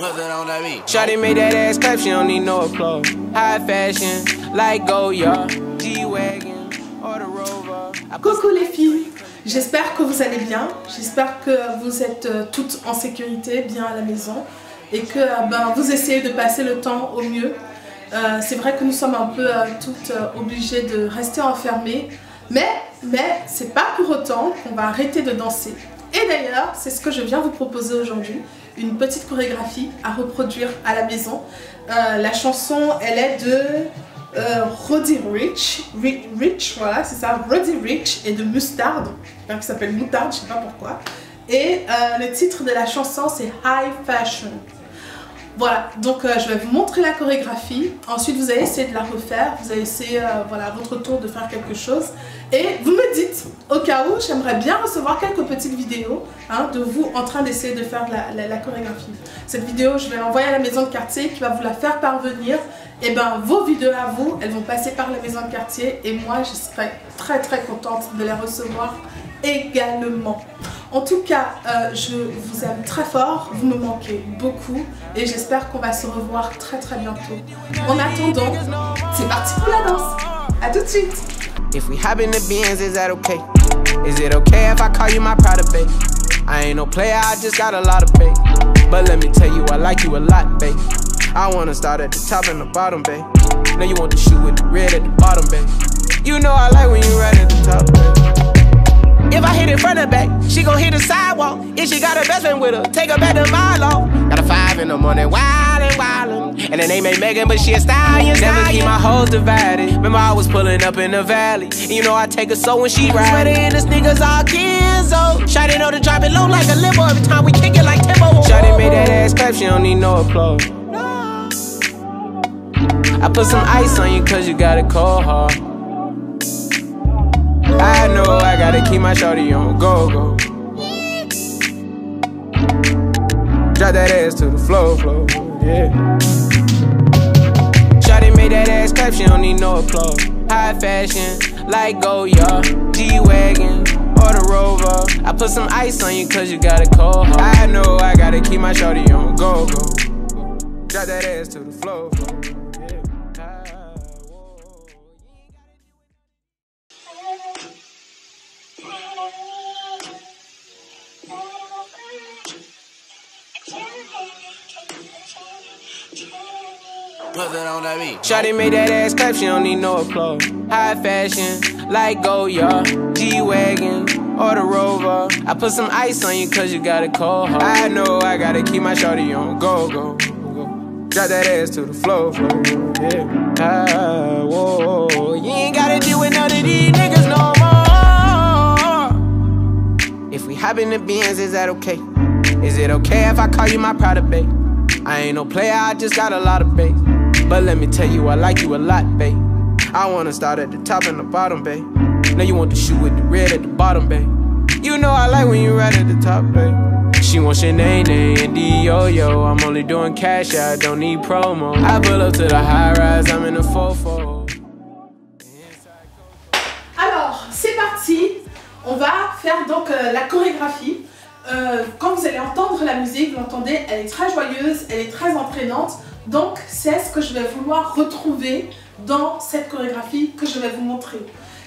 Shawty made that ass clap, she don't need no applause. High fashion, like Goya, G-Wagon, or the Rover. Coucou les filles, j'espère que vous allez bien, j'espère que vous êtes toutes en sécurité, bien à la maison et que vous essayez de passer le temps au mieux. C'est vrai que nous sommes un peu toutes obligées de rester enfermées, mais c'est pas pour autant qu'on va arrêter de danser. Et d'ailleurs, c'est ce que je viens vous proposer aujourd'hui, une petite chorégraphie à reproduire à la maison. La chanson, elle est de Roddy Ricch, voilà, c'est ça, Roddy Ricch, et de Mustard, qui s'appelle Moutarde, je sais pas pourquoi. Et le titre de la chanson, c'est High Fashion. Voilà, donc je vais vous montrer la chorégraphie. Ensuite, vous allez essayer de la refaire. Vous allez essayer, voilà, à votre tour de faire quelque chose. Et vous me dites, au cas où, j'aimerais bien recevoir quelques petites vidéos de vous en train d'essayer de faire la chorégraphie. Cette vidéo, je vais l'envoyer à la maison de quartier qui va vous la faire parvenir. Et vos vidéos à vous, elles vont passer par la maison de quartier. Et moi, je serai très contente de les recevoir également. En tout cas, je vous aime très fort, vous me manquez beaucoup et j'espère qu'on va se revoir très bientôt. En attendant, c'est parti pour la danse. À tout de suite. If we hop in the Benz, is that okay? Is it okay if I call you my pride, babe? I ain't no player, I just got a lot of babe. But let me tell you, I like you a lot, babe. I wanna start at the top and the bottom, babe. Now you want the shoe with the red at the bottom, babe. You know I like when you right at the top, babe. If I hit it front and back, she gon' hit the sidewalk. If she got her best friend with her, take her back to Milo. Got a 5 in the morning, wildin'. And the name ain't Megan, but she a stallion. Never keep my hoes divided. Remember I was pulling up in the valley. And you know I take her so when she ride. Sweater in the sneakers all Kenzo. Shawty know to drop it low like a limo. Every time we kick it like Timbo. Shawty made that ass clap, she don't need no applause. I put some ice on you cause you got a cold heart. I know I gotta keep my shawty on go. Drop that ass to the floor, yeah. Shawty made that ass clap, she don't need no applause. High fashion, like Goya, G-Wagon, or the Rover. I put some ice on you cause you got a cold heart. I know I gotta keep my shawty on go. Drop that ass to the floor, yeah. Shawty made that ass clap, she don't need no applause. High fashion, like Goya, G-Wagon, or the Rover. I put some ice on you cause you got a cold heart. I know I gotta keep my shawty on go. Drop that ass to the floor, yeah. Whoa. You ain't gotta deal with none of these niggas no more. If we hop in the Benz, is that okay? Is it okay if I call you my pride, babe? I ain't no player, I just got a lot of babe. But let me tell you, I like you a lot, babe. I wanna start at the top and the bottom, babe. Now you want the shoe with the red at the bottom, babe. You know I like when you right at the top, babe. She wants your name and D-Yo-Yo. I'm only doing cash, I don't need promo. I pull up to the high rise, I'm in the 4-4. Alors, c'est parti. On va faire donc la chorégraphie. Quand vous allez entendre la musique, vous l'entendez, elle est très joyeuse, elle est très entraînante. Donc c'est ce que je vais vouloir retrouver dans cette chorégraphie que je vais vous montrer.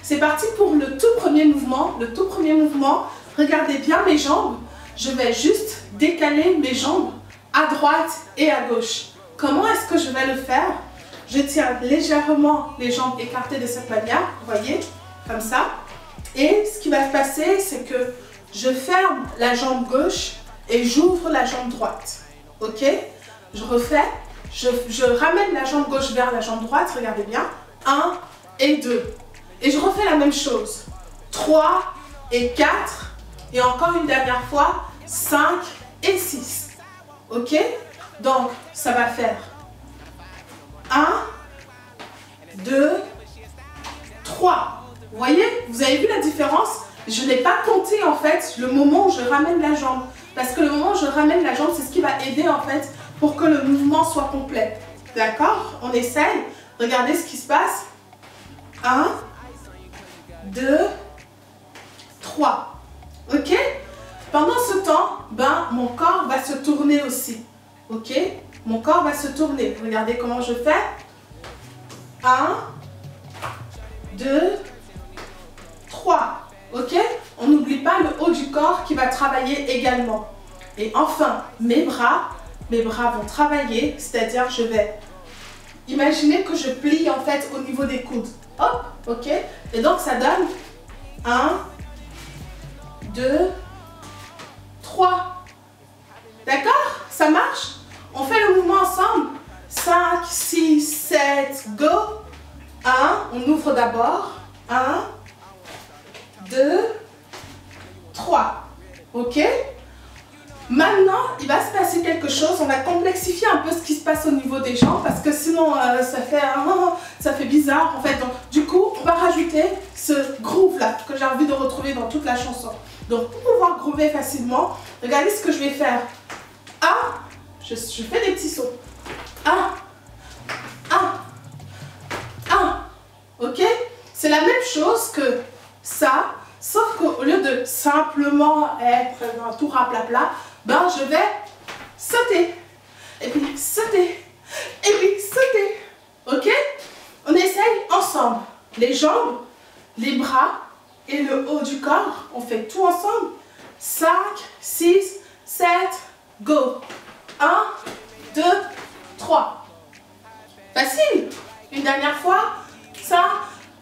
C'est parti pour le tout premier mouvement. Le tout premier mouvement, regardez bien mes jambes. Je vais juste décaler mes jambes à droite et à gauche. Comment est-ce que je vais le faire? Je tiens légèrement les jambes écartées de cette manière, vous voyez, comme ça. Et ce qui va se passer, c'est que je ferme la jambe gauche et j'ouvre la jambe droite. Ok? Je refais. Je ramène la jambe gauche vers la jambe droite. Regardez bien. 1 et 2. Et je refais la même chose. 3 et 4. Et encore une dernière fois. 5 et 6. Ok? Donc, ça va faire 1, 2, 3. Vous voyez? Vous avez vu la différence? Je n'ai pas compté en fait le moment où je ramène la jambe. Parce que le moment où je ramène la jambe, c'est ce qui va aider en fait pour que le mouvement soit complet. D'accord? On essaye. Regardez ce qui se passe. 1, 2, 3. Ok? Pendant ce temps, mon corps va se tourner aussi. Ok? Mon corps va se tourner. Regardez comment je fais. 1, 2, 3. Ok? On n'oublie pas le haut du corps qui va travailler également. Et enfin, mes bras vont travailler, c'est-à-dire je vais imaginer que je plie en fait au niveau des coudes. Hop, ok? Et donc ça donne 1, 2, 3. D'accord? Ça marche? On fait le mouvement ensemble. 5, 6, 7, go. 1, on ouvre d'abord. 1, 2, 3. Ok? Maintenant, il va se passer quelque chose. On va complexifier un peu ce qui se passe au niveau des jambes parce que sinon ça fait bizarre en fait. Donc, du coup, on va rajouter ce groove là que j'ai envie de retrouver dans toute la chanson. Donc, pour pouvoir groover facilement, regardez ce que je vais faire. 1, je fais des petits sauts. 1, 1, 1. Ok? C'est la même chose que ça, sauf qu'au lieu de simplement être un tout raplapla, ben je vais sauter, et puis sauter, et puis sauter. Ok? On essaye ensemble. Les jambes, les bras et le haut du corps. On fait tout ensemble. 5, 6, 7, go. 1, 2, 3. Facile. Une dernière fois. Ça,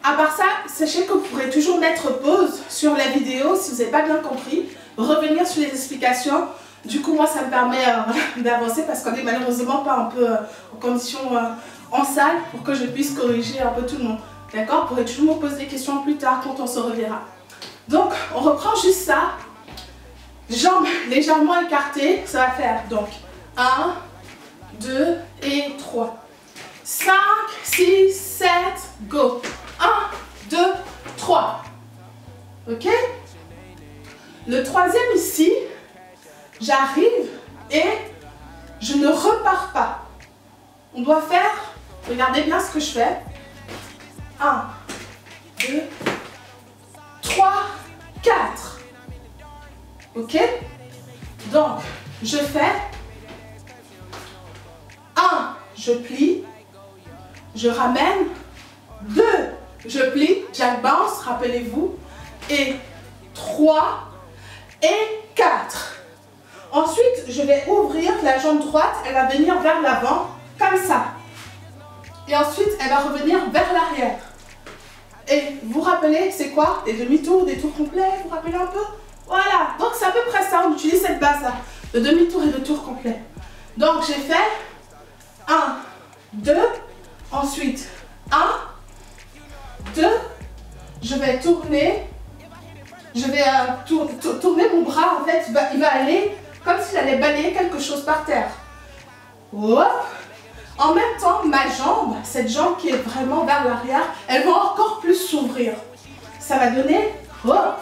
à part ça, sachez que vous pourrez toujours mettre pause sur la vidéo si vous n'avez pas bien compris. Revenir sur les explications. Du coup, moi, ça me permet d'avancer parce qu'on n'est malheureusement pas un peu en condition en salle pour que je puisse corriger un peu tout le monde. D'accord? Vous pourrez toujours me poser des questions plus tard quand on se reverra. Donc, on reprend juste ça. Jambes légèrement écartées. Ça va faire donc 1, 2 et 3. 5, 6, 7, go. 1, 2, 3. Ok? Le troisième ici, j'arrive et je ne repars pas. On doit faire, regardez bien ce que je fais. 1, 2, 3, 4. Ok? Donc, je fais 1, je plie, je ramène, 2, je plie, jack bounce, rappelez-vous, et 3 et 4. Ensuite, je vais ouvrir la jambe droite, elle va venir vers l'avant, comme ça. Et ensuite, elle va revenir vers l'arrière. Et vous rappelez, c'est quoi? Des demi-tours, des tours complets, vous vous rappelez un peu? Voilà, donc c'est à peu près ça, on utilise cette base-là, de demi-tour et de tour complet. Donc j'ai fait 1, 2, ensuite 1, 2, je vais tourner, tourner mon bras, en fait, il va aller comme s'il allait balayer quelque chose par terre. Hop. En même temps, ma jambe, cette jambe qui est vraiment vers l'arrière, elle va encore plus s'ouvrir. Ça va donner, hop.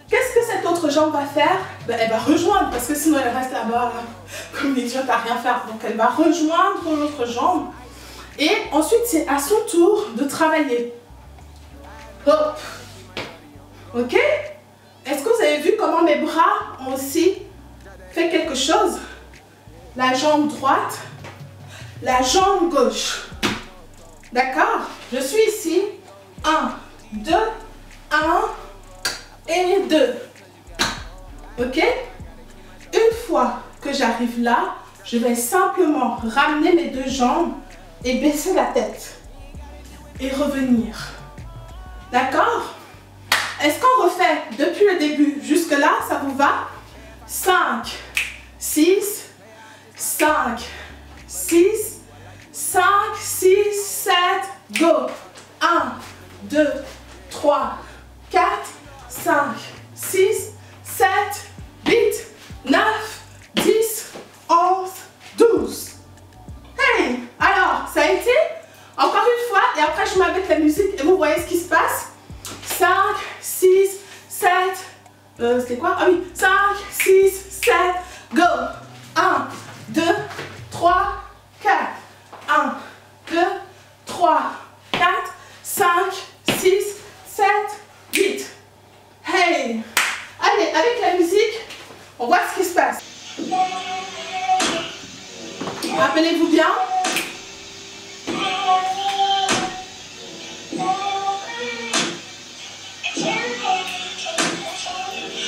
Qu'est-ce que cette autre jambe va faire? Ben, elle va rejoindre, parce que sinon elle reste là-bas comme une idiote à rien faire. Donc elle va rejoindre l'autre jambe. Et ensuite, c'est à son tour de travailler. Hop. Ok? Est-ce que vous avez vu comment mes bras ont aussi fait quelque chose? La jambe droite, la jambe gauche. D'accord? Je suis ici. 1, 2, 1 et 2. Ok? Une fois que j'arrive là, je vais simplement ramener mes deux jambes et baisser la tête. Et revenir. D'accord? Est-ce qu'on refait depuis le début jusque là? Ça vous va? 5, 6, 5, 6, 5, 6, 7, go. 1, 2, 3, 4, 5, 6, 7, 8, 9, 10, 11, 12. Hey! Alors, ça a été? Encore une fois, et après je mets avec la musique et vous voyez ce qui se passe. 5, 6, 7, c'était quoi? Ah oui, 5, 6, 7, go! 1, 2, 3, 4. 1, 2, 3, 4, 5, 6, 7, 8. Hey! Allez, avec la musique, on voit ce qui se passe. Rappelez-vous bien.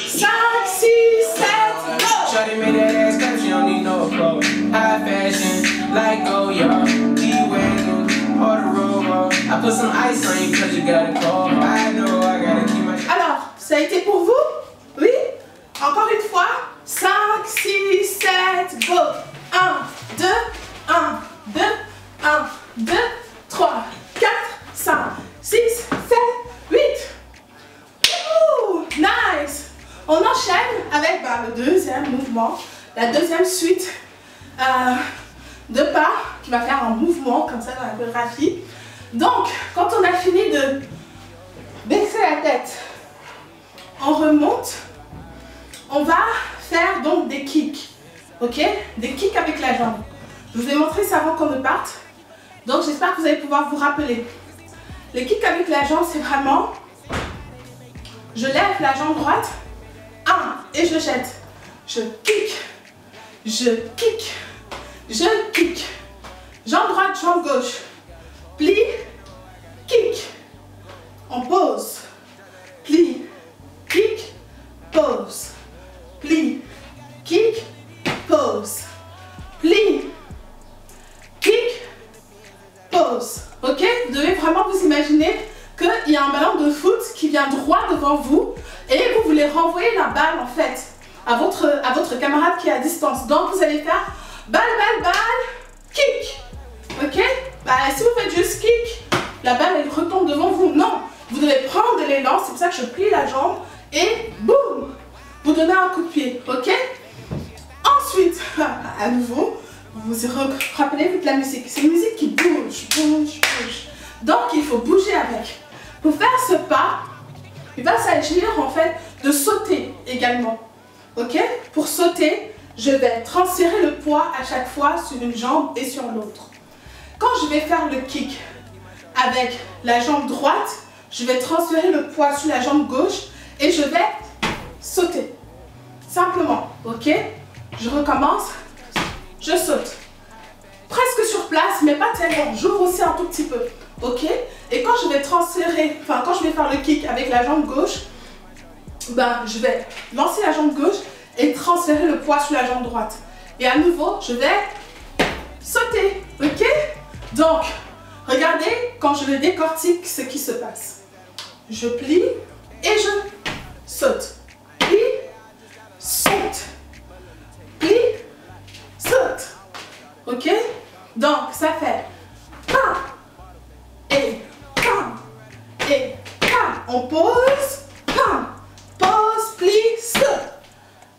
5, 6, 7, go! Shawty made that ass clap, she don't need no clothes. High fashion, like Goya, G-Wagon, or the Rover. I put some ice on you cause you got a cold. I know I gotta keep my... Alors, ça a été pour vous? Oui? Encore une fois. 5, 6, 7, go! 1, 2, 1, 2, 1, 2, 3, 4, 5, 6, 7, 8. Ouh, nice! On enchaîne avec le deuxième mouvement, la deuxième suite de pas qui va faire un mouvement comme ça dans la chorégraphie. Donc, quand on a fini de baisser la tête, on remonte, on va faire donc des kicks, ok? Des kicks avec la jambe. Je vous ai montré ça avant qu'on ne parte, donc j'espère que vous allez pouvoir vous rappeler. Les kicks avec la jambe, c'est vraiment, je lève la jambe droite, et je jette. Je kick, je kick, je kick. Jambe droite, jambe gauche. Plie, kick. On pose. Plie, kick, pose. Plie, kick, pose. Plie, kick, pose. Ok? Vous devez vraiment vous imaginer qu'il y a un ballon de foot qui vient droit devant vous et vous voulez renvoyer la balle en fait à votre camarade qui est à distance. Donc vous allez faire balle, balle, balle, kick. Ok? Si vous faites juste kick, la balle elle retombe devant vous. Non, vous devez prendre de l'élan, c'est pour ça que je plie la jambe et boum, vous donnez un coup de pied. Ok? Ensuite, à nouveau, vous vous rappelez de la musique. C'est une musique qui bouge, bouge, bouge. Donc il faut bouger avec. Pour faire ce pas, il va s'agir en fait de sauter également. Ok? Pour sauter, je vais transférer le poids à chaque fois sur une jambe et sur l'autre. Quand je vais faire le kick avec la jambe droite, je vais transférer le poids sur la jambe gauche et je vais sauter. Simplement. Ok? Je recommence. Je saute. Presque sur place, mais pas tellement. J'ouvre aussi un tout petit peu. Ok? Et quand je vais transférer, quand je vais faire le kick avec la jambe gauche, je vais lancer la jambe gauche et transférer le poids sur la jambe droite. Et à nouveau, je vais sauter. Ok? Donc, regardez quand je le décortique ce qui se passe. Je plie et je saute. Plie, saute. Plie, saute. Ok? Donc, ça fait pas. Et pam, et pam. On pose, pam, pose, plie, saute.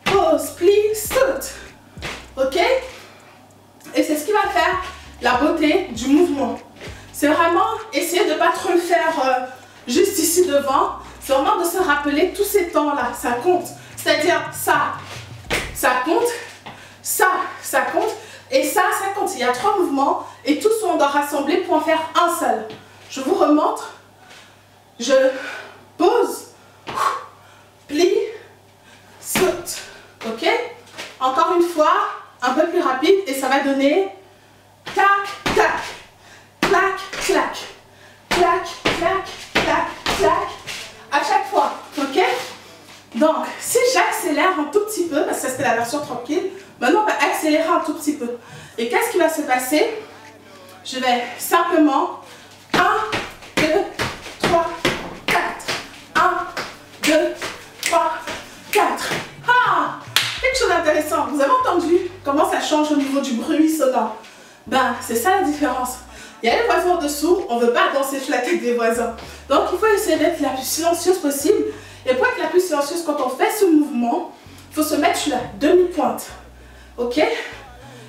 Pose, plie, saute. Ok? Et c'est ce qui va faire la beauté du mouvement. C'est vraiment essayer de ne pas trop le faire juste ici devant. C'est vraiment de se rappeler tous ces temps-là. Ça compte. C'est-à-dire ça compte. Ça compte. Et ça compte. Il y a 3 mouvements et tous on doit rassembler pour en faire un seul. Je vous remontre. Je pose, plie, saute. Ok? Encore une fois, un peu plus rapide et ça va donner tac, tac, clac, clac, clac, clac, clac, clac, à chaque fois. Ok? Donc, si j'accélère un tout petit peu, parce que c'était la version tranquille, maintenant on va accélérer un tout petit peu. Et qu'est-ce qui va se passer? Je vais simplement 1, 2, 3, 4. 1, 2, 3, 4. Ah! Quelque chose d'intéressant. Vous avez entendu comment ça change au niveau du bruit sonore? C'est ça la différence. Il y a les voisins en dessous, on ne veut pas danser sur la tête des voisins. Donc il faut essayer d'être la plus silencieuse possible. Et pour être la plus silencieuse, quand on fait ce mouvement, il faut se mettre sur la demi-pointe. Ok?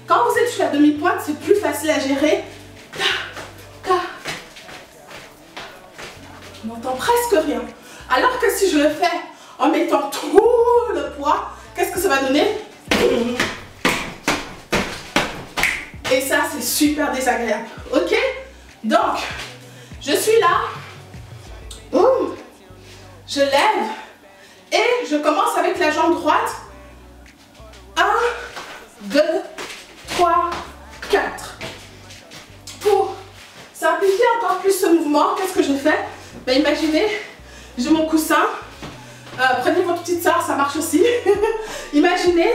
Quand vous êtes sur la demi-pointe, c'est plus facile à gérer. On n'entend presque rien. Alors que si je le fais en mettant tout le poids, qu'est-ce que ça va donner? Et ça, c'est super désagréable. Ok? Donc, je suis là. Boum. Je lève. Et je commence avec la jambe droite. 1, 2, 3, 4. mouvement, qu'est-ce que je fais? Ben, imaginez, j'ai mon coussin. Prenez votre petite soeur, ça marche aussi. Imaginez,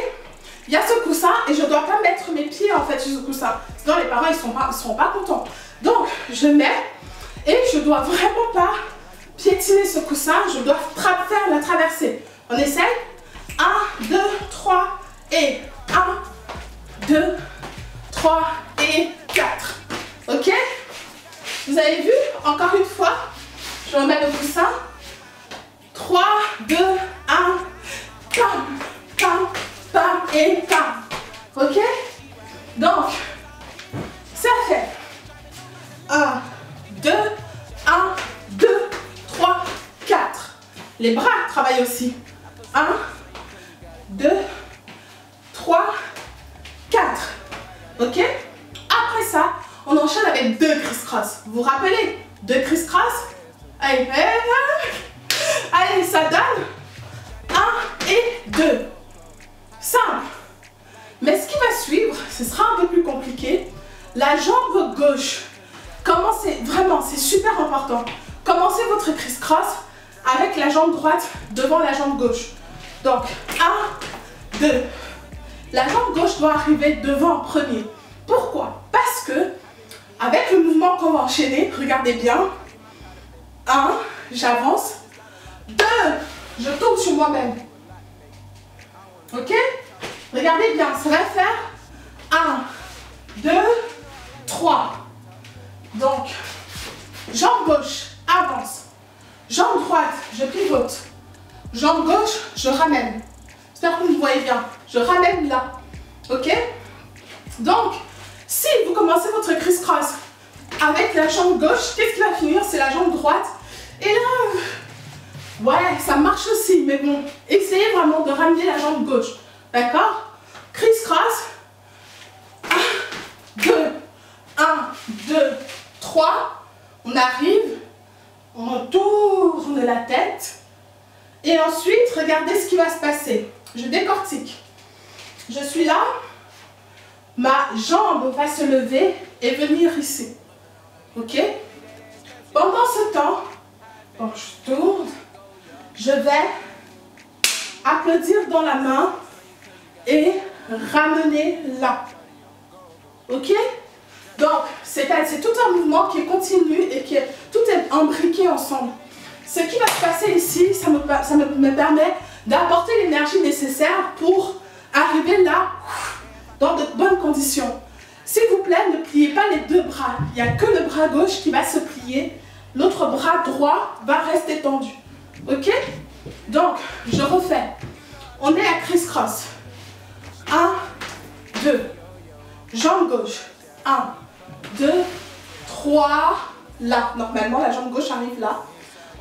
il y a ce coussin et je ne dois pas mettre mes pieds en fait sur ce coussin. Sinon les parents ils seront pas contents. Donc je mets et je dois vraiment pas piétiner ce coussin. Je dois faire la traversée. On essaye. 1, 2, 3 et 1, 2, 3 et 4. Ok? Vous avez vu? Encore une fois, je remets le coussin. 3, 2, 1, pam, pam, pam et pam. Ok? Donc, ça fait 1, 2, 1, 2, 3, 4. Les bras travaillent aussi. 1, 2, 3, 4. Ok? Après ça, on enchaîne avec 2 criss-cross. Vous vous rappelez? 2 criss-cross? Allez, allez, ça donne 1 et 2. Simple. Mais ce qui va suivre, ce sera un peu plus compliqué. La jambe gauche. Commencez, vraiment, c'est super important. Commencez votre criss-cross avec la jambe droite devant la jambe gauche. Donc, 1, 2. La jambe gauche doit arriver devant en premier. Pourquoi? Parce que, avec le mouvement qu'on va enchaîner, regardez bien. 1, j'avance. 2, je tourne sur moi-même. Ok? Regardez bien, ça va faire 1, 2, 3. Donc, jambe gauche, avance. Jambe droite, je pivote. Jambe gauche, je ramène. J'espère que vous me voyez bien. Je ramène là. Ok? Donc, si vous commencez votre criss-cross avec la jambe gauche, qu'est-ce qui va finir? C'est la jambe droite. Et là, ouais, ça marche aussi. Mais bon, essayez vraiment de ramener la jambe gauche. D'accord? Criss-cross. 1, 2, 1, 2, 3. On arrive. On tourne la tête. Et ensuite, regardez ce qui va se passer. Je décortique. Je suis là. Ma jambe va se lever et venir ici. Ok? Pendant ce temps, donc je tourne, je vais applaudir dans la main et ramener là. Ok? Donc, c'est tout un mouvement qui est continu et qui est tout est imbriqué ensemble. Ce qui va se passer ici, ça me permet d'apporter l'énergie nécessaire pour arriver là dans de bonnes conditions. S'il vous plaît, ne pliez pas les 2 bras. Il n'y a que le bras gauche qui va se plier. L'autre bras droit va rester tendu. Ok? Donc, je refais. On est à criss-cross. 1, 2. Jambe gauche. 1, 2, 3. Là. Normalement, la jambe gauche arrive là.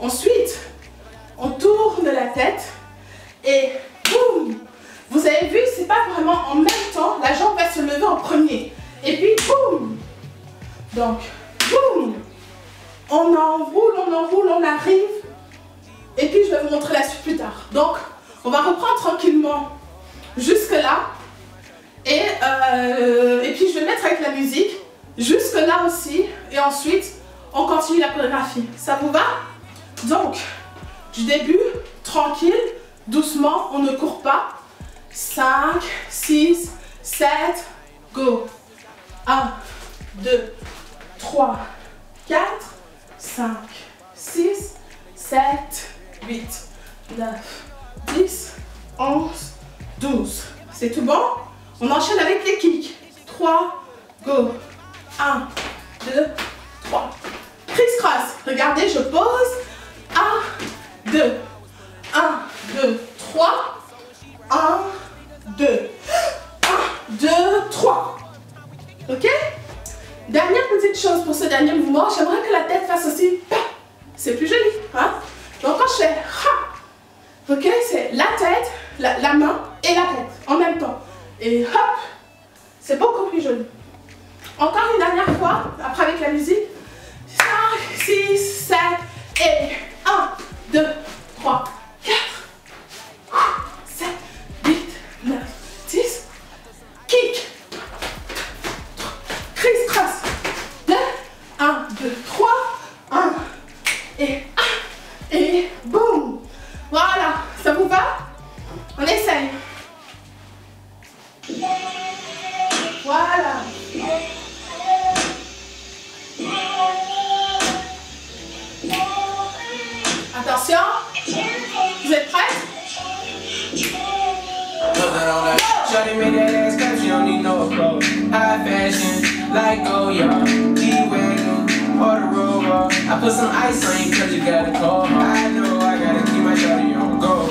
Ensuite, on tourne la tête. Et boum! Vous avez vu, c'est pas vraiment en même temps. La jambe va se lever en premier. Et puis, boum! Donc, boum! On enroule, on arrive. Et puis, je vais vous montrer la suite plus tard. Donc, on va reprendre tranquillement jusque là. Et puis, je vais mettre avec la musique jusque là aussi. Et ensuite, on continue la chorégraphie. Ça vous va? Donc, du début, tranquille, doucement, on ne court pas. 5, 6, 7, go. 1, 2, 3, 4, 5, 6, 7, 8, 9, 10, 11, 12. C'est tout bon? On enchaîne avec les kicks. 3, go. 1, 2, 3. Criss-cross. Regardez, je pose. 1, 2. 1, 2, 3. 1, 2. 1, 2, 3. Ok? Dernière petite chose pour ce dernier mouvement, j'aimerais que la tête fasse aussi. C'est plus joli. Hein? Donc quand je fais. Ok? C'est la tête, la main et la tête en même temps. Et hop! C'est beaucoup plus joli. Encore une dernière fois, après avec la musique. 5, 6, 7 et 1, 2, 3, 4, 7, 8, 9, 10. Kick. Criss-cross. 1, 2, 3. 1, Shawty made that ass clap, she don't need no clothes. High fashion, like Goya, G-Wagon, or the Rover. I put some ice on you cause you got a cold. I know I gotta keep my shawty on go.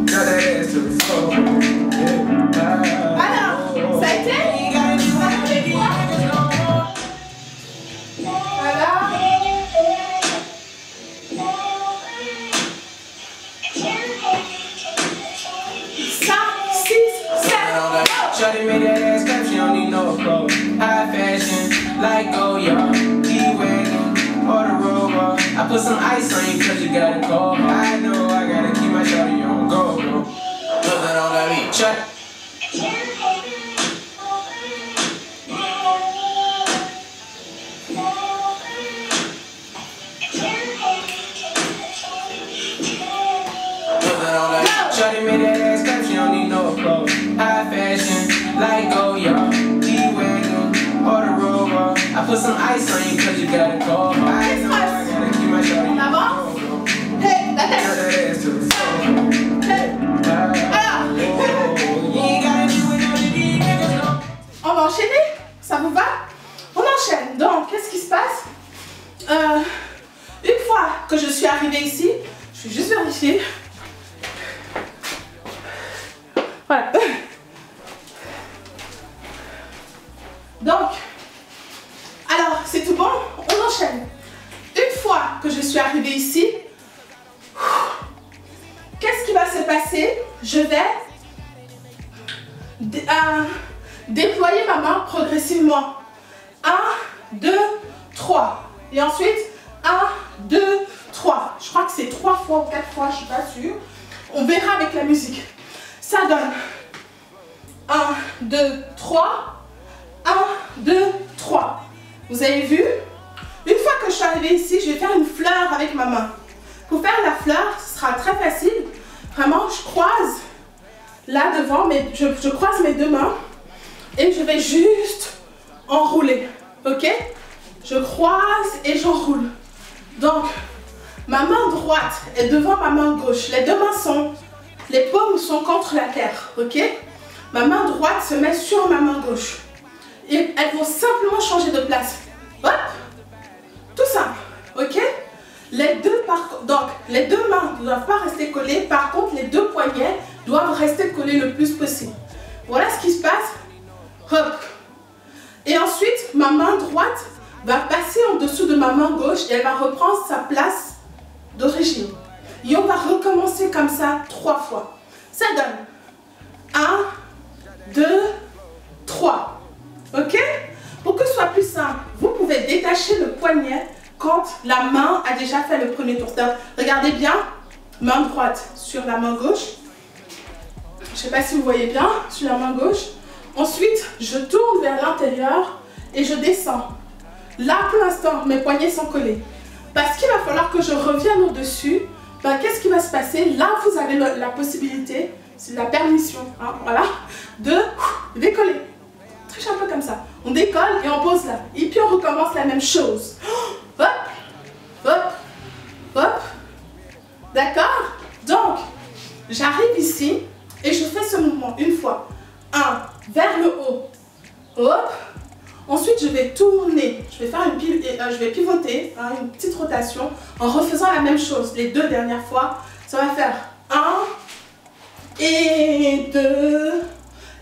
Got that ass to the floor. Alors, ça a été? Voilà. 5, 6, 7. Shawty made that ass clap, she don't need no clothes. High fashion, like Goya, G-Wagon, or the Rover. I put some ice on you cause you got a cold. I know I gotta keep my shawty on go. Nothing on that beat. Shut. Shawty made that ass clap, she don't need no clothes. High fashion, like Goya, G-Wagon, or the Rover. I put some ice on you cause you got a cold. I know I gotta keep my shawty on go. Hey, la tête. Got that ass to the floor. Hey. On va enchaîner? Ça vous va? On enchaîne. Donc, qu'est-ce qui se passe? Une fois que je suis arrivée ici, je vais juste vérifier. Voilà. Donc, alors, c'est tout bon? On enchaîne. Une fois que je suis arrivée ici, qu'est-ce qui va se passer? Je vais déployer ma main progressivement. 1, 2, 3. Et ensuite, 1, 2, 3. Je crois que c'est 3 fois ou 4 fois, je ne suis pas sûre. On verra avec la musique. Ça donne 1, 2, 3. 1, 2, 3. Vous avez vu? Une fois que je suis arrivée ici, je vais faire une fleur avec ma main. Pour faire la fleur, ce sera très facile. Vraiment, je croise là devant, mais je croise mes deux mains et je vais juste enrouler. Ok? Je croise et j'enroule. Donc, ma main droite est devant ma main gauche. Les deux mains les paumes sont contre la terre. Ok? Ma main droite se met sur ma main gauche. Et elles vont simplement changer de place. Hop! Tout simple. Ok? Donc, les deux mains ne doivent pas rester collées. Par contre, les deux poignets doivent rester collés le plus possible. Voilà ce qui se passe. Hop. Et ensuite, ma main droite va passer en dessous de ma main gauche et elle va reprendre sa place d'origine. Et on va recommencer comme ça 3 fois. Ça donne 1, 2, 3. Ok? Pour que ce soit plus simple, vous pouvez détacher le poignet quand la main a déjà fait le premier tour. Regardez bien, main droite sur la main gauche. Je ne sais pas si vous voyez bien, sur la main gauche. Ensuite, je tourne vers l'intérieur et je descends. Là, pour l'instant, mes poignets sont collés. Parce qu'il va falloir que je revienne au-dessus. Ben, qu'est-ce qui va se passer? Là, vous avez la possibilité, c'est la permission, hein, voilà, de décoller. Triche un peu comme ça. On décolle et on pose là. Et puis on recommence la même chose. Hop, hop, hop. D'accord? Donc, j'arrive ici et je fais ce mouvement une fois. 1, vers le haut. Hop. Ensuite, je vais tourner. Je vais pivoter, hein, une petite rotation en refaisant la même chose. Les deux dernières fois, ça va faire 1 et 2.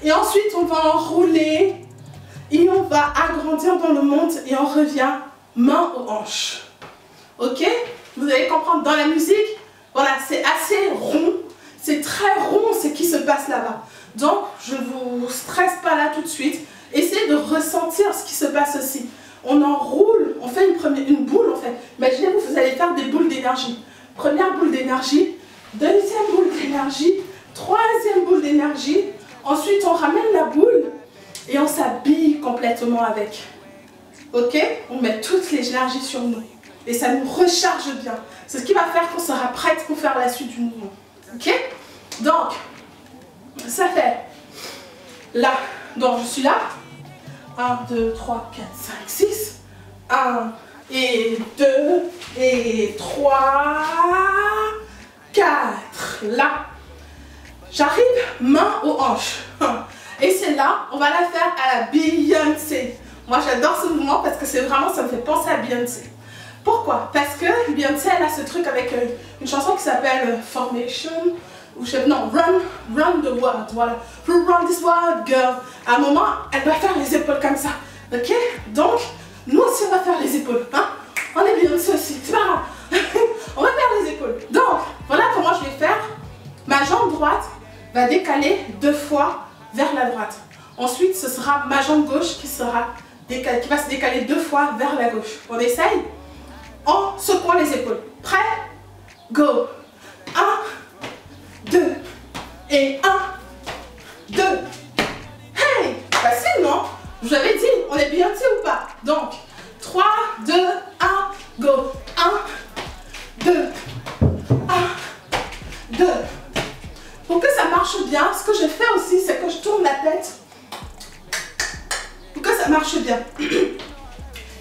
Et ensuite, on va enrouler et on va agrandir dans le monde et on revient main aux hanches. Ok? Vous allez comprendre dans la musique, voilà, c'est assez rond. C'est très rond ce qui se passe là-bas. Donc, je ne vous stresse pas là tout de suite. Essayez de ressentir ce qui se passe aussi. On enroule, on fait une boule en fait. Imaginez-vous, vous allez faire des boules d'énergie. Première boule d'énergie, deuxième boule d'énergie, troisième boule d'énergie. Ensuite, on ramène la boule et on s'habille complètement avec. Ok? On met toutes les énergies sur nous. Et ça nous recharge bien. C'est ce qui va faire qu'on sera prête pour faire la suite du mouvement. Ok? Donc, ça fait là. Donc, je suis là. 1, 2, 3, 4, 5, 6. 1 et 2 et 3, 4. Là. J'arrive main aux hanches. Et celle-là, on va la faire à la Beyoncé. Moi, j'adore ce mouvement parce que c'est vraiment, ça me fait penser à Beyoncé. Pourquoi? Parce que Beyoncé, elle a ce truc avec une chanson qui s'appelle Formation, ou non, Run the World, voilà. Run this world, girl. À un moment, elle va faire les épaules comme ça, ok? Donc, nous aussi, on va faire les épaules, hein? On est Beyoncé aussi, c'est pas grave. On va faire les épaules. Donc, voilà comment je vais faire. Ma jambe droite va décaler 2 fois vers la droite. Ensuite, ce sera ma jambe gauche qui va se décaler 2 fois vers la gauche. On essaye en secouant les épaules. Prêt? Go! 1, 2, et 1, 2. Hey! Facile, non? Je vous avais dit, on est Beyoncé ou pas? Donc, 3, 2, 1, go! 1, 2, 1, 2. Pour que ça marche bien, ce que je fais aussi, c'est que je tourne la tête pour que ça marche bien.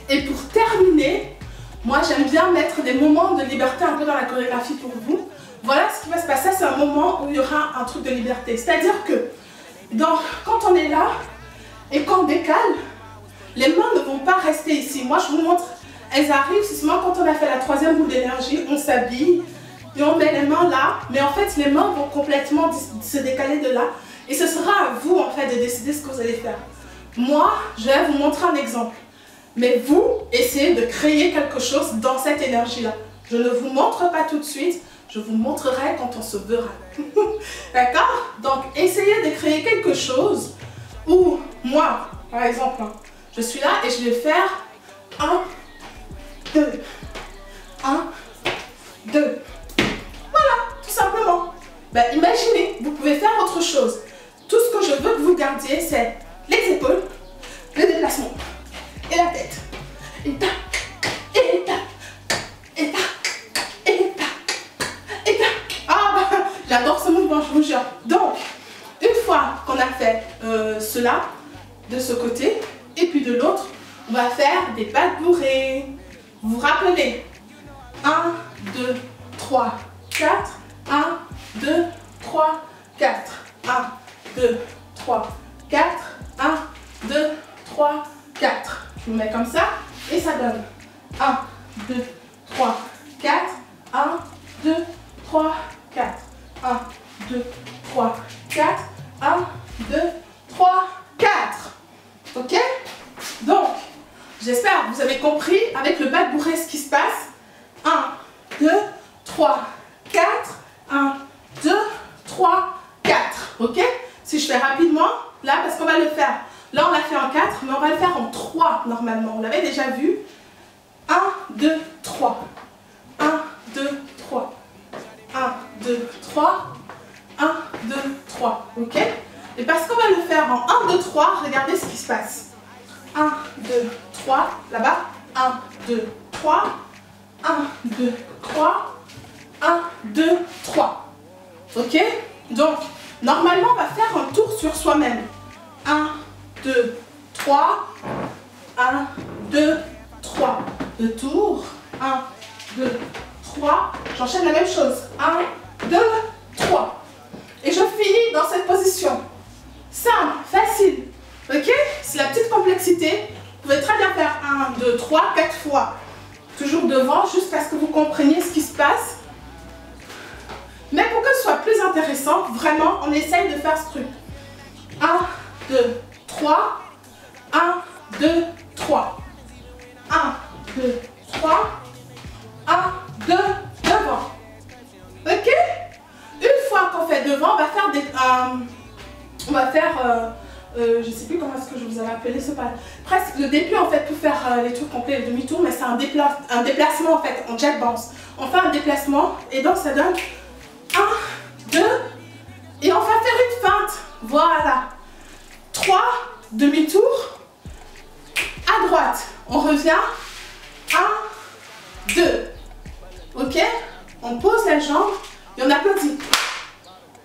Et pour terminer, moi j'aime bien mettre des moments de liberté un peu dans la chorégraphie pour vous. Voilà ce qui va se passer, c'est un moment où il y aura un truc de liberté. C'est-à-dire que quand on est là et qu'on décale, les mains ne vont pas rester ici. Moi je vous montre, elles arrivent, c'est seulement quand on a fait la 3e boule d'énergie, on s'habille et on met les mains là. Mais en fait les mains vont complètement se décaler de là. Et ce sera à vous en fait de décider ce que vous allez faire. Moi, je vais vous montrer un exemple. Mais vous, essayez de créer quelque chose dans cette énergie-là. Je ne vous montre pas tout de suite, je vous montrerai quand on se verra. D'accord? Donc, essayez de créer quelque chose où, moi, par exemple, je suis là et je vais faire 1, 2, 1, 2. Voilà, tout simplement. Ben, imaginez, vous pouvez faire autre chose. Tout ce que je veux que vous gardiez, c'est les épaules, le déplacement. Et la tête. Et ta, et ta, et ta, et ta, et ta. Ah bah, j'adore ce mouvement, je vous jure. Donc, une fois qu'on a fait cela, de ce côté, et puis de l'autre, on va faire des pattes bourrées. Vous vous rappelez? 1, 2, 3, 4. 1, 2, 3, 4. 1, 2, 3, 4. 1, 2, 3, 4. Je vous mets comme ça et ça donne 1, 2, 3, 4. 1, 2, 3, 4. 1, 2, 3, 4. 1, 2, 3, 4. Ok? Donc, j'espère que vous avez compris avec le pas de bourré ce qui se passe. 1, 2, 3, 4. 1, 2, 3, 4. Ok? Si je fais rapidement, là, parce qu'on va le faire. Là, on l'a fait en 4, mais on va le faire en 3 normalement. On l'avait déjà vu. 1, 2, 3. 1, 2, 3. 1, 2, 3. 1, 2, 3. Ok? Et parce qu'on va le faire en 1, 2, 3, regardez ce qui se passe. 1, 2, 3. Là-bas. 1, 2, 3. 1, 2, 3. 1, 2, 3. Ok? Donc, normalement, on va faire un tour sur soi-même. 1, 2, 3. 1, 2, 3. 2 tours. 1, 2, 3. J'enchaîne la même chose. 1, 2, 3. Et je finis dans cette position. Simple, facile. Ok? C'est la petite complexité. Vous pouvez très bien faire 1, 2, 3, 4 fois. Toujours devant, jusqu'à ce que vous compreniez ce qui se passe. Mais pour que ce soit plus intéressant, vraiment, on essaye de faire ce truc. 1, 2, 3. 1, 2, 3. 1, 2, 3. 1, 2, devant. Ok? Une fois qu'on fait devant, on va faire des... je ne sais plus comment est-ce que je vous avais appelé, c'est pas presque le début en fait pour faire les tours complets, les demi-tours, mais c'est un déplacement en fait, en jack bounce. On fait un déplacement et donc ça donne 1, 2 et on va faire une feinte. Voilà. 3, demi-tour. À droite, on revient. 1, 2. Ok? On pose la jambe et on applaudit.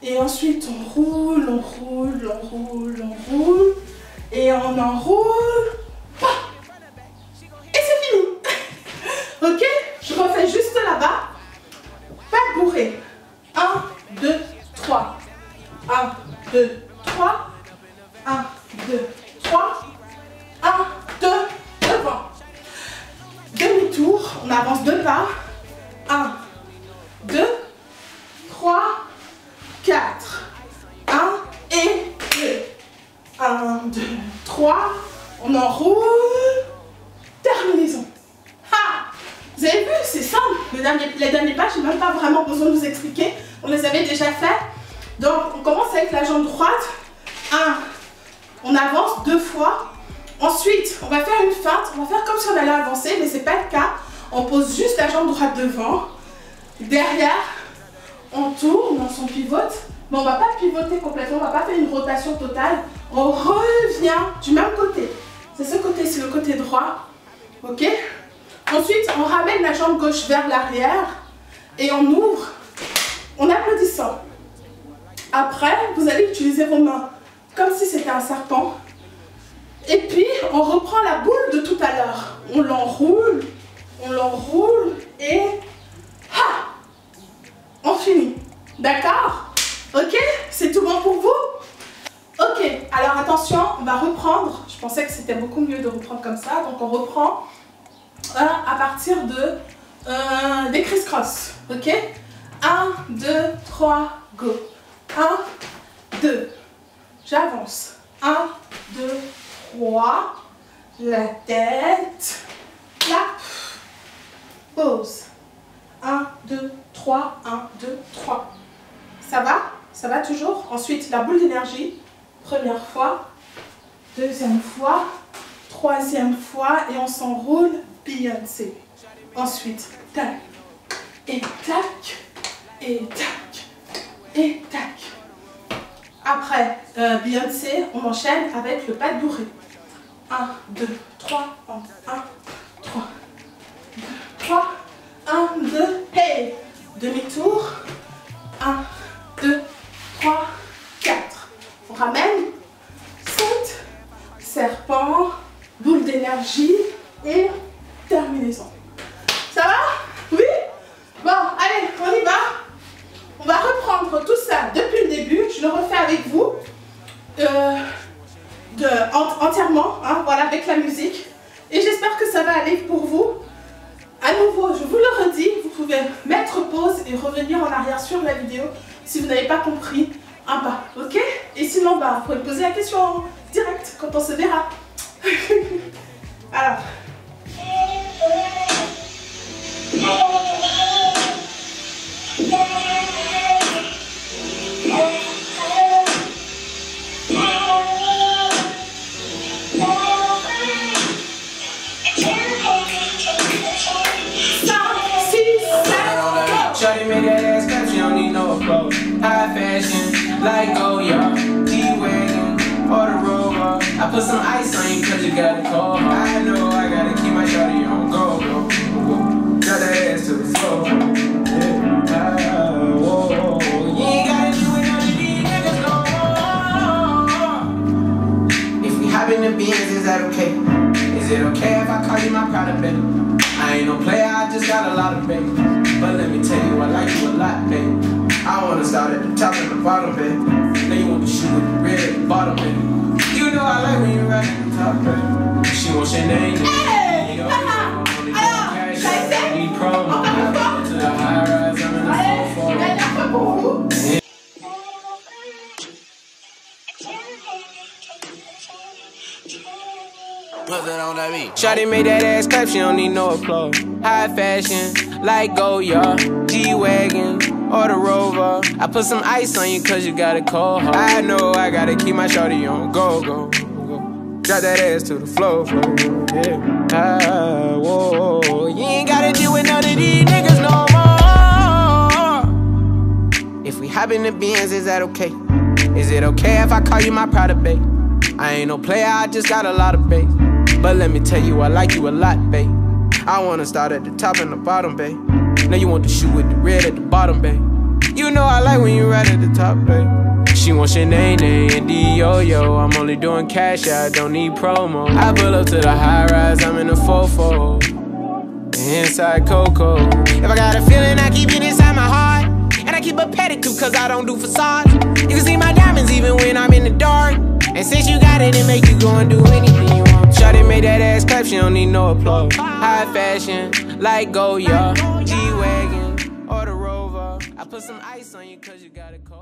Et ensuite on roule, on roule, on roule, on roule. Et on enroule. Et c'est fini. Ok? Je refais juste là-bas. Pas de bourrée. 1, 2, 3. 1, 2, 3. 1, 2, 3. 1, 2, devant. Demi-tour, on avance 2 pas. 1, 2, 3, 4. 1 et 2. 1, 2, 3. On enroule. Terminaison. Ha! Vous avez vu, c'est simple. Les derniers pas, je n'ai même pas vraiment besoin de vous expliquer. On les avait déjà fait. Donc, on commence avec la jambe droite. 1. On avance 2 fois. Ensuite, on va faire une feinte. On va faire comme si on allait avancer, mais ce n'est pas le cas. On pose juste la jambe droite devant. Derrière, on tourne, on s'en pivote. Mais on ne va pas pivoter complètement, on ne va pas faire une rotation totale. On revient du même côté. C'est ce côté, c'est le côté droit. Ok? Ensuite, on ramène la jambe gauche vers l'arrière et on ouvre en applaudissant. Après, vous allez utiliser vos mains comme si c'était un serpent. Et puis, on reprend la boule de tout à l'heure. On l'enroule et... Ha! On finit. D'accord? Ok? C'est tout bon pour vous? Ok, alors attention, on va reprendre. Je pensais que c'était beaucoup mieux de reprendre comme ça. Donc on reprend à partir de des criss-cross. Ok? 1, 2, 3, go. 1, 2. J'avance. 1, 2, 3. La tête. Clap. Pause. 1, 2, 3. 1, 2, 3. Ça va? Ça va toujours? Ensuite, la boule d'énergie. Première fois, deuxième fois, troisième fois et on s'enroule Beyoncé. Ensuite, tac, et tac, et tac, et tac. Après Beyoncé, on enchaîne avec le pas de bourrée. 1, 2, 3, 1, 3, 2, 3, 1, 2, hey! Demi-tour. 1, 2, 3, 4. On ramène, saute, serpent, boule d'énergie et terminaison. Ça va? Oui? Bon, allez, on y va. On va reprendre tout ça depuis le début. Je le refais avec vous entièrement, hein, voilà, avec la musique. Et j'espère que ça va aller pour vous. À nouveau, je vous le redis, vous pouvez mettre pause et revenir en arrière sur la vidéo si vous n'avez pas compris un pas, ok? Et sinon, bah, vous pouvez me poser la question en direct quand on se verra. Alors. Shawty made that ass clap, she don't need no clothes. High fashion, like Goya, G-Wagon, or the Rover. I put some ice on you cause you got a cold. I know I gotta keep my shawty on go, go, go. Got that ass to the floor. Yeah. Whoa. You ain't gotta do it, none of these niggas no more. If we hop in the Benz, is that okay? Is it okay if I call you my Prada, baby? I ain't no player, I just got a lot of baby. But let me tell you, I like you a lot, baby. I wanna start at the top and the bottom, baby. Then you want the shoe with the red at the bottom, baby. You know I like when you ride at the top, baby. She wants your name, Hey! need promo. I go to the high rise, I'm in the 4-4. Shawty made that ass clap, she don't need no applause. High fashion, like Goya, G-Wagon, or the Rover. I put some ice on you cause you got a cold heart. I know I gotta keep my shawty on go, go, go. Drop that ass to the floor, yeah. Whoa. You ain't gotta deal with none of these niggas no more. If we hop in the Benz, is that okay? Is it okay if I call you my Prada, babe? I ain't no player, I just got a lot of bass. But let me tell you, I like you a lot, babe. I wanna start at the top and the bottom, babe. Now you want the shoe with the red at the bottom, babe. You know I like when you right at the top, babe. She wants your name and D-Yo-Yo. I'm only doing cash, I don't need promo. I pull up to the high rise, I'm in the 4-4. Inside Coco. If I got a feeling, I keep it inside my heart. And I keep a pedicure cause I don't do facades. You can see my money make you go and do anything you want. Shawty made that ass clap, she don't need no applause. High fashion, like Goya, G-Wagon, or the Rover. I put some ice on you cause you got a cold.